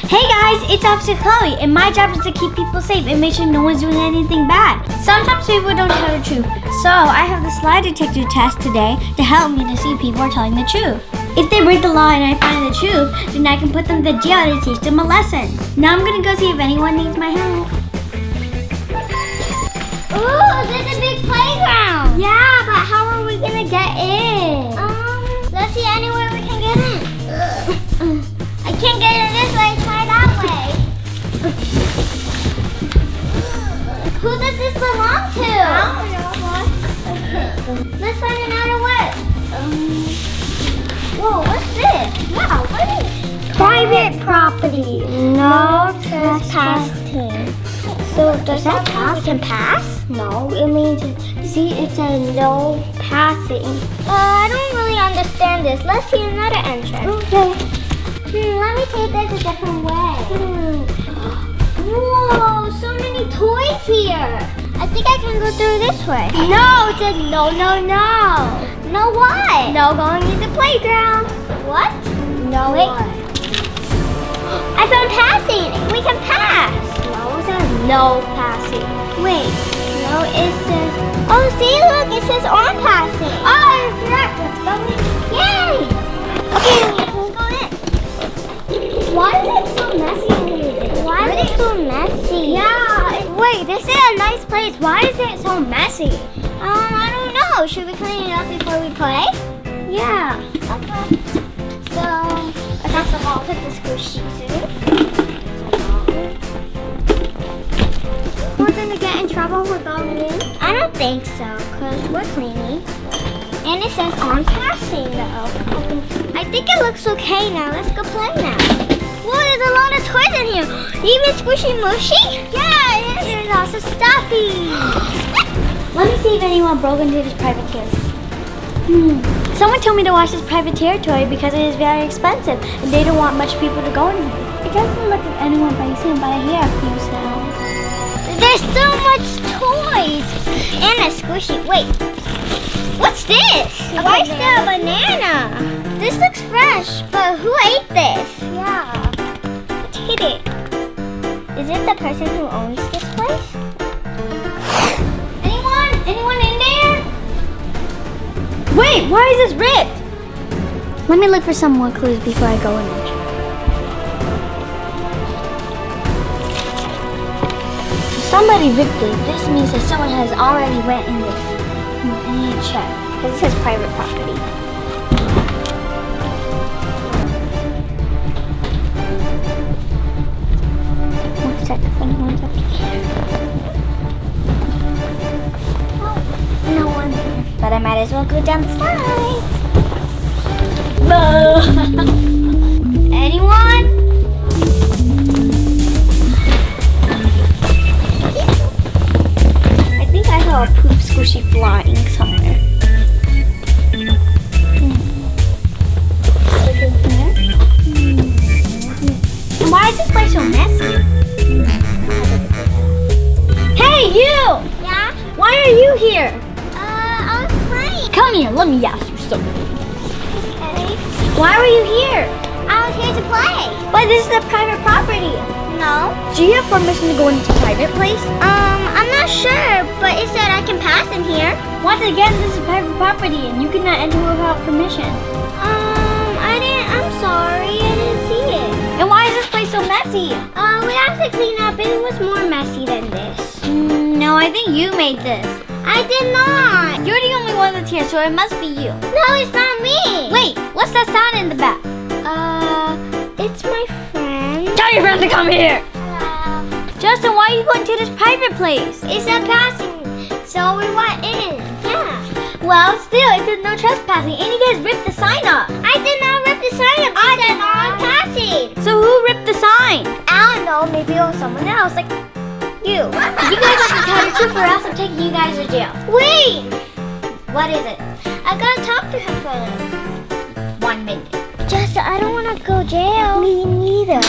Hey guys, it's Officer Chloe, and my job is to keep people safe and make sure no one's doing anything bad. Sometimes people don't tell the truth, so I have the lie detector test today to help me to see if people are telling the truth. If they break the law and I find the truth, then I can put them to jail to teach them a lesson. Now I'm gonna go see if anyone needs my help. Ooh, there's a big playground. Yeah, but how are we gonna get in? Let's see anywhere we can get in. I can't get in this way, try that way. Who does this belong to? I don't know. Okay. Let's find another way. Whoa, what's this? Wow, what is Private property. no trespassing? So does that count? We can pass? No, it means, see, it says no passing. I don't really understand this. Let's see another entrance. Okay. Let me take this a different way. Whoa, so many toys here. I think I can go through this way. No, it says no, no, no. No what? No going in the playground. What? No. Wait. I found passing. We can pass. No, it says no passing. Wait. No, it says... Oh, see, look. It says on passing. Oh, you're correct. Let's go in. Yay. Okay, let's go in. Why is it so messy in here? Why is it so messy? Yeah. Wait, this is a nice place. Why is it so messy? I don't know. Should we clean it up before we play? Yeah. Okay. So, I got the ball with the squishies in. We're gonna get in trouble for going in. I don't think so, because we're cleaning. And it says on passing, though. I think it looks okay now. Let's go play now. Whoa, there's a lot of toys in here. Even Squishy Mushy? Yeah, there's also stuffy. Let me see if anyone broke into this private territory. Someone told me to watch this private territory because it is very expensive and they don't want much people to go in here. It doesn't look like anyone very soon, but I hear a few sounds. There's so much toys. And a squishy. Wait. What's this? Why is there a banana? This looks fresh, but who ate this? Yeah. Let's hit it. Is it the person who owns this place? Anyone in there? Wait, why is this ripped? Let me look for some more clues before I go in there. Somebody ripped it. This means that someone has already went in there. I need to check, because it says private property. Let's check if anyone's up here. Oh, no one there. But I might as well go down the slide. Anyone? I think I saw a poop squishy flying somewhere. Why is this place so messy? Hey, you! Yeah? Why are you here? I was playing. Come here, let me ask you something. Okay. Why were you here? I was here to play. But this is a private property. No. Do you have permission to go into a private place? I'm not sure, but it said I can pass in here. Once again, this is private property and you cannot enter without permission. I'm sorry, I didn't see it. And why is this place so messy? We have to clean up. It was more messy than this. No, I think you made this. I did not. You're the only one that's here, so it must be you. No, it's not me. Wait, what's that sound in the back? It's my friend. Tell your friend to come here! Justin, why are you going to this private place? It's a passing, so we went in. Yeah. Well, still, it says no trespassing, and you guys ripped the sign up. I did not rip the sign up. I said on passing. So who ripped the sign? I don't know. Maybe it was someone else, like you. You guys have to tell the truth or else I'm taking you guys to jail. Wait. What is it? I gotta talk to him first. 1 minute. Justin, I don't want to go jail. Me neither.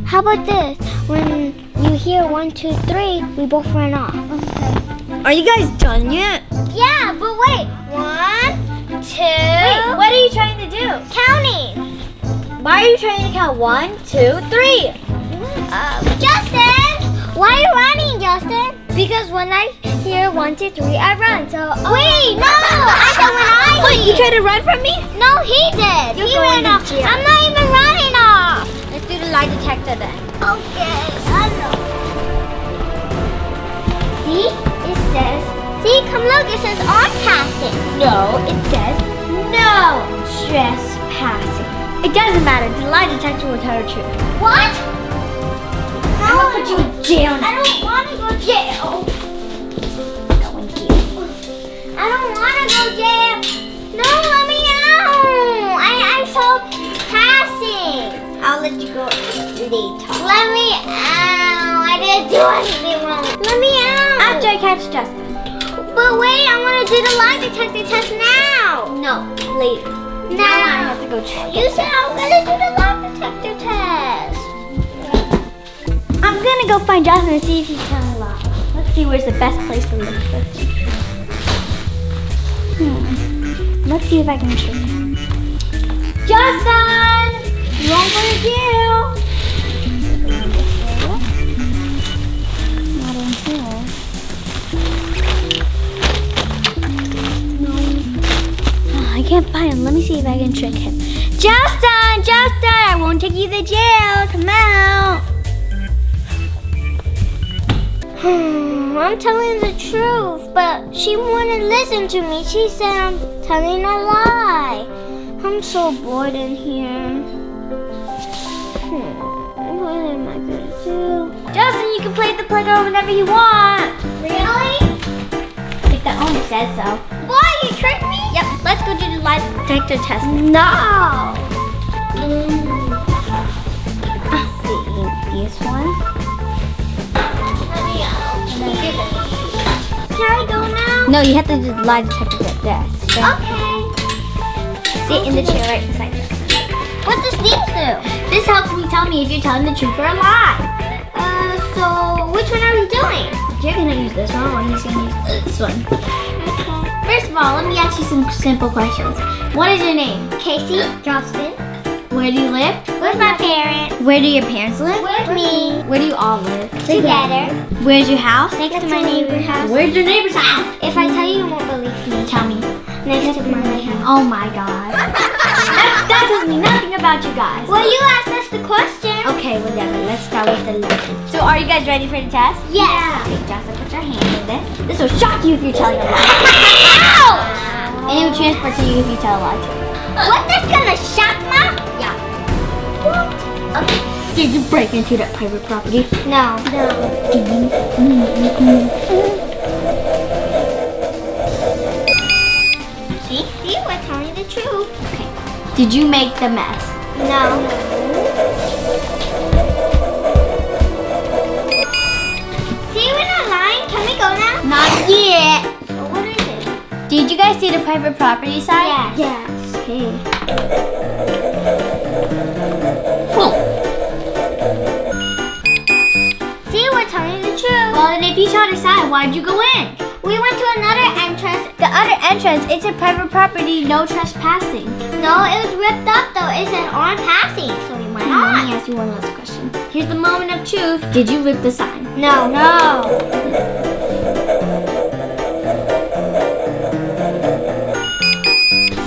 How about this? When you hear 1, 2, 3, we both run off. Okay. Are you guys done yet? Yeah, but wait. 1, 2. Wait, what are you trying to do? Counting. Why are you trying to count 1, 2, 3? Justin! Why are you running, Justin? Because when I hear 1, 2, 3, I run. So wait, no! I said when I Wait, you tried to run from me? No, he did. You're he going ran to off. jail. I'm not even running off. Let's do the lie detector then. Okay, I know. See? It says. See, come look. It says on passing. No, it says no trespassing. It doesn't matter. The lie detector will tell the truth. What? I'm gonna put you in jail I now. don't want to go jail. Go in jail. I don't want to go jail. No, let me out. I saw passing. I'll let you go later. Let me out. I didn't do anything wrong. Let me out. After I catch Justin. But wait, I want to do the lie detector test now. No, later. Now I have to go check. You said I was going to do the lie detector test. I'm gonna go find Justin and see if he's telling a lie. Let's see where's the best place to live for him. Let's see if I can trick him. Justin! You won't go to jail. Not in here. No. Oh, I can't find him. Let me see if I can trick him. Justin! Justin! I won't take you to jail. Come out. I'm telling the truth, but she wouldn't listen to me. She said I'm telling a lie. I'm so bored in here. What am I gonna do? Justin, you can play at the playground whenever you want. Really? If the owner says so. Why? You tricked me? Yep, let's go do the lie detector test. No. Let's see, this one. Can I go now? No, you have to do the lie detector at this. Okay. Sit in the chair right beside you. What does this do? This helps me tell me if you're telling the truth or a lie. So which one are we doing? You're gonna use this one, or he's gonna use this one. Okay. First of all, let me ask you some simple questions. What is your name? Kaycee. Justin. Where do you live? With my parents. Where do your parents live? With me. Where do you all live? Together. Where's your house? Next to my neighbor's house. Where's your neighbor's house? If I tell you, you won't believe me. Tell me. Next to my house. Oh my god. that tells me nothing about you guys. Well, you asked us the question. Okay, whatever. Let's start with the lesson. So are you guys ready for the test? Yeah. Okay, Justin, put your hand in this. This will shock you if you're telling a lie. Ow! And it will transfer to you if you tell a lie too. What? That's gonna shock me? Yeah. What? Okay. Did you break into that private property? No. See, we're telling the truth. Okay. Did you make the mess? No. See, we're not lying. Can we go now? Not yet. So what is it? Did you guys see the private property sign? Yes. Okay. See, we're telling the truth. Well, and if you saw the sign, why'd you go in? We went to another entrance. The other entrance, it's a private property, no trespassing. No, it was ripped up though. It said on passing, so we went Let on. me ask you one last question. Here's the moment of truth. Did you rip the sign? No. No.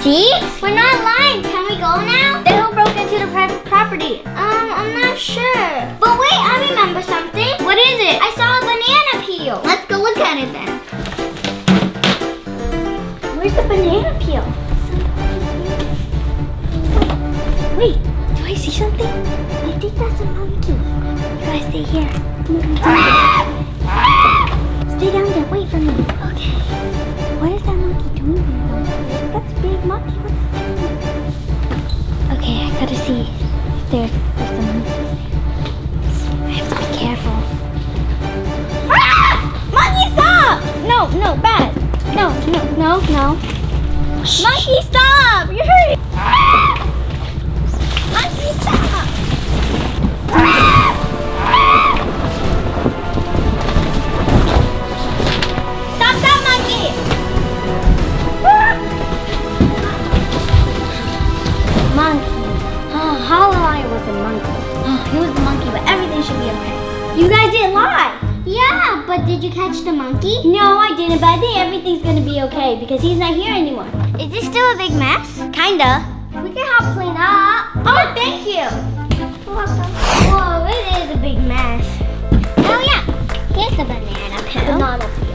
See? We're not lying. Can we go now? Then who broke into the private property? I'm not sure. But wait, I remember something. What is it? I saw a banana peel. Let's go look at it then. Where's the banana peel? Wait, do I see something? I think that's a monkey. You guys stay here. Stay down there, wait for me. Okay. What is that monkey doing there? That's a big monkey. What's it doing? Okay, I gotta see if there's some monkeys there. I have to be careful. Monkey, stop! No, bad. No. Monkey, stop! You're hurting. Monkey, stop! Stop, monkey! Monkey. Oh, how I was a monkey. Oh, he was the monkey, but everything should be a monkey. You guys didn't lie. Yeah, but did you catch the monkey? No, I didn't, but I think everything's gonna be okay because he's not here anymore. Is this still a big mess? Kinda. We can help clean up. Oh, thank you. Whoa, it is a big mess. Oh yeah, here's the banana peel.